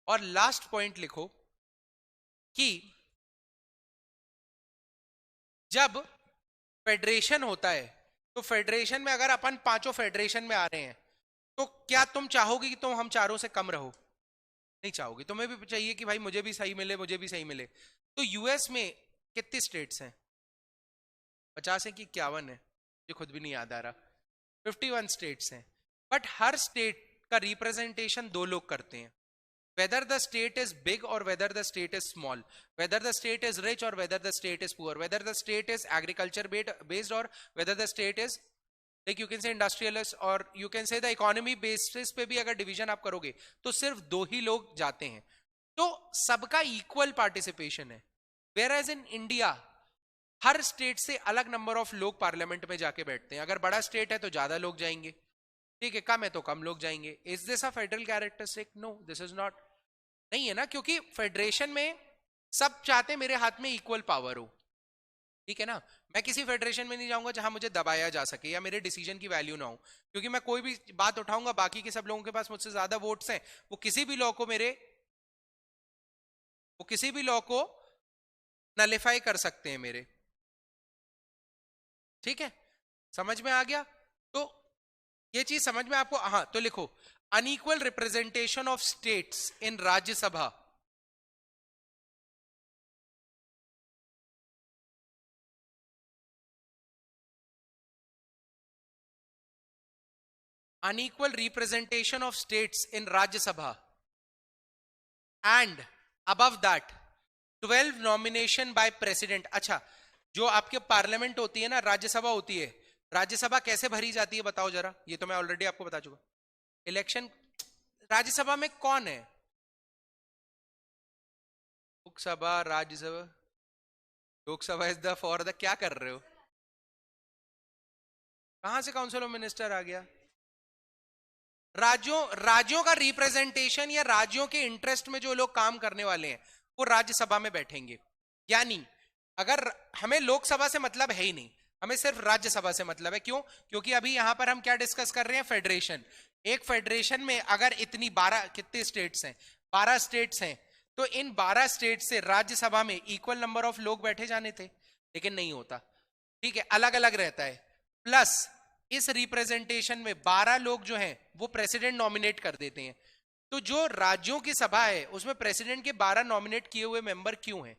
और लास्ट पॉइंट लिखो कि जब फेडरेशन होता है, तो फेडरेशन में अगर अपन पांचों फेडरेशन में आ रहे हैं, तो क्या तुम चाहोगे कि तुम हम चारों से कम रहो? नहीं चाहोगे, तुम्हें भी चाहिए कि भाई मुझे भी सही मिले, मुझे भी सही मिले। तो यूएस में कितने स्टेट्स हैं? 50 है कि 51 है, ये खुद भी नहीं याद आ रहा। 51 स्टेट्स हैं, बट हर स्टेट का रिप्रेजेंटेशन दो लोग करते हैं, whether the state is big or whether the state is small, whether the state is rich or whether the state is poor, whether the state is agriculture based or whether the state is, like you can say industrialist, or you can say the economy basis पे भी अगर division आप करोगे तो सिर्फ दो ही लोग जाते हैं, तो सबका इक्वल पार्टिसिपेशन है। वेयर एज इन इंडिया हर स्टेट से अलग नंबर ऑफ लोग पार्लियामेंट में जाके बैठते हैं, अगर बड़ा स्टेट है तो ज्यादा लोग जाएंगे, ठीक है, कम है तो कम लोग जाएंगे। Is this a federal characteristic? No, this is not. नहीं है ना, क्योंकि फेडरेशन में सब चाहते मेरे हाथ में इक्वल पावर हो, ठीक है ना? मैं किसी फेडरेशन में नहीं जाऊंगा जहां मुझे दबाया जा सके या मेरे डिसीजन की वैल्यू ना हो, क्योंकि मैं कोई भी बात उठाऊंगा, बाकी के सब लोगों के पास मुझसे ज्यादा वोट्स हैं, वो किसी भी लॉ को नलिफाई कर सकते हैं मेरे, ठीक है? समझ में आ गया? तो ये चीज समझ में आपको, हाँ तो लिखो unequal representation of states in Rajya Sabha, unequal representation of states in Rajya Sabha, and above that 12 nomination by president। अच्छा, जो आपके पार्लियामेंट होती है ना, राज्यसभा होती है, राज्यसभा कैसे भरी जाती है बताओ जरा, ये तो मैं ऑलरेडी आपको बता चुका। इलेक्शन, राज्यसभा में कौन है? Lok Sabha, Rajya Sabha, Lok Sabha is the for the, क्या कर रहे हो? कहां से काउंसिल ऑफ मिनिस्टर आ गया? राज्यों राज्यों का रिप्रेजेंटेशन या राज्यों के इंटरेस्ट में जो लोग काम करने वाले हैं वो राज्यसभा में बैठेंगे। यानी अगर हमें लोकसभा से मतलब है ही नहीं, हमें सिर्फ राज्यसभा से मतलब है। क्यों? क्योंकि अभी यहां पर हम क्या डिस्कस कर रहे हैं? फेडरेशन। एक फेडरेशन में अगर इतनी 12 कितने स्टेट्स हैं? 12 स्टेट्स हैं, तो इन 12 स्टेट से राज्यसभा में इक्वल नंबर ऑफ लोग बैठे जाने थे, लेकिन नहीं होता, ठीक है, अलग अलग रहता है। प्लस इस रिप्रेजेंटेशन में 12 लोग जो हैं वो प्रेसिडेंट नॉमिनेट कर देते हैं, तो जो राज्यों की सभा है उसमें प्रेसिडेंट के 12 नॉमिनेट किए हुए मेंबर क्यों हैं?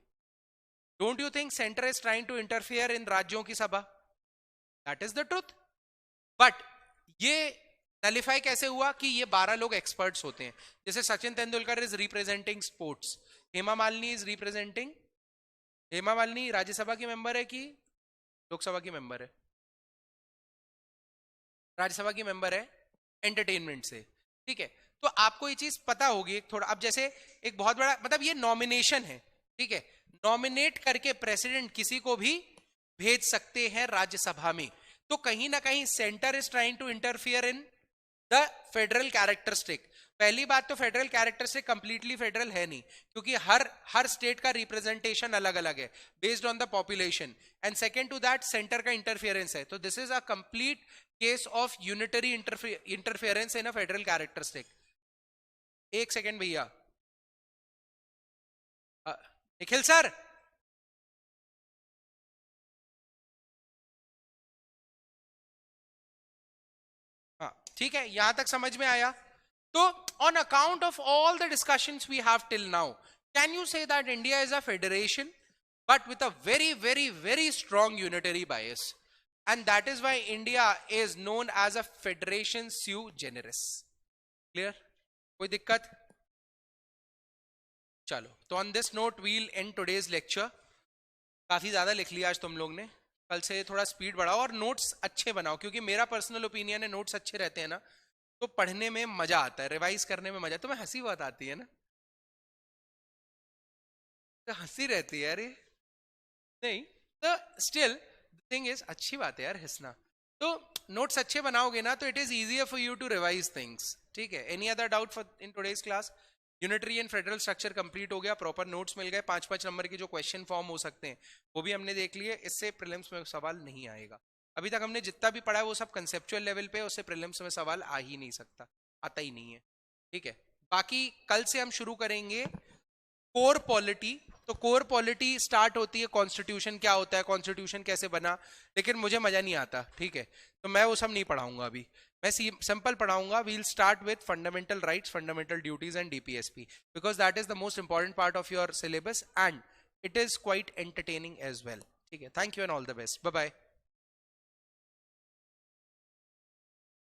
Don't you think centre is trying to interfere in राज्यों की सभा? That is the truth. But ये नलिफाई कैसे हुआ कि ये 12 लोग एक्सपर्ट्स होते हैं? जैसे Sachin Tendulkar is representing sports, Hema Malini is representing, Hema Malini Rajya Sabha की मेंबर है कि लोकसभा की मेंबर है? राज्यसभा की मेंबर है, एंटरटेनमेंट से, ठीक है? तो आपको ये चीज पता होगी एक थोड़ा। अब जैसे एक बहुत बड़ा मतलब ये नॉमिनेशन है, ठीक है, नॉमिनेट करके प्रेसिडेंट किसी को भी भेज सकते हैं राज्यसभा में, तो कहीं ना कहीं centre is trying to interfere in the federal characteristic. पहली बात तो फेडरल कैरेक्टरिस्टिक कंप्लीटली फेडरल है नहीं, क्योंकि हर स्टेट का रिप्रेजेंटेशन अलग अलग है based on the population, and second to that centre का इंटरफियरेंस है। तो this is a complete case of unitary interference in a federal characteristic. एक सेकेंड भैया, निखिल सर, हाँ ठीक है, यहां तक समझ में आया? तो on account of all the discussions we have till now, can you say that India is a federation but with a very very very strong unitary bias, and that is why India is known as a federation sui generis? Clear? कोई दिक्कत? चलो, तो on this note we'll end today's lecture. काफी ज्यादा लिख लिया आज तुम लोग ने, कल से थोड़ा स्पीड बढ़ाओ और नोट्स अच्छे बनाओ, क्योंकि मेरा पर्सनल ओपिनियन है नोट्स अच्छे रहते हैं ना तो पढ़ने में मजा आता है, रिवाइज करने में मजा। तुम्हें हंसी बहुत आती है ना, तो हंसी रहती है यार ये। नहीं, तो स्टिल थिंग इज, अच्छी बात है यार हंसना। तो नोट्स अच्छे बनाओगे ना तो it is easier for you to revise things. ठीक है, any other doubt for in today's class? Unitary and federal structure complete हो गया, प्रॉपर नोट्स मिल गए, 5-5 नंबर के जो क्वेश्चन फॉर्म हो सकते हैं वो भी हमने देख लिए। इससे प्रीलिम्स में सवाल नहीं आएगा। अभी तक हमने जितना भी पढ़ा है वो सब कंसेप्चुअल लेवल पे, उससे प्रीलिम्स में सवाल आ ही नहीं सकता, आता ही नहीं है। ठीक है, बाकी कल से हम शुरू करेंगे कोर पॉलिटी। तो कोर पॉलिटी स्टार्ट होती है कॉन्स्टिट्यूशन क्या होता है, कॉन्स्टिट्यूशन कैसे बना, लेकिन मुझे मजा नहीं आता। ठीक है, तो मैं वो सब नहीं पढ़ाऊंगा अभी, मैं सिंपल पढ़ाऊंगा। We'll start with fundamental rights, fundamental duties and DPSP, because that is the most important part of your syllabus and it is quite entertaining as well. ठीक है, thank you and all the best, bye bye.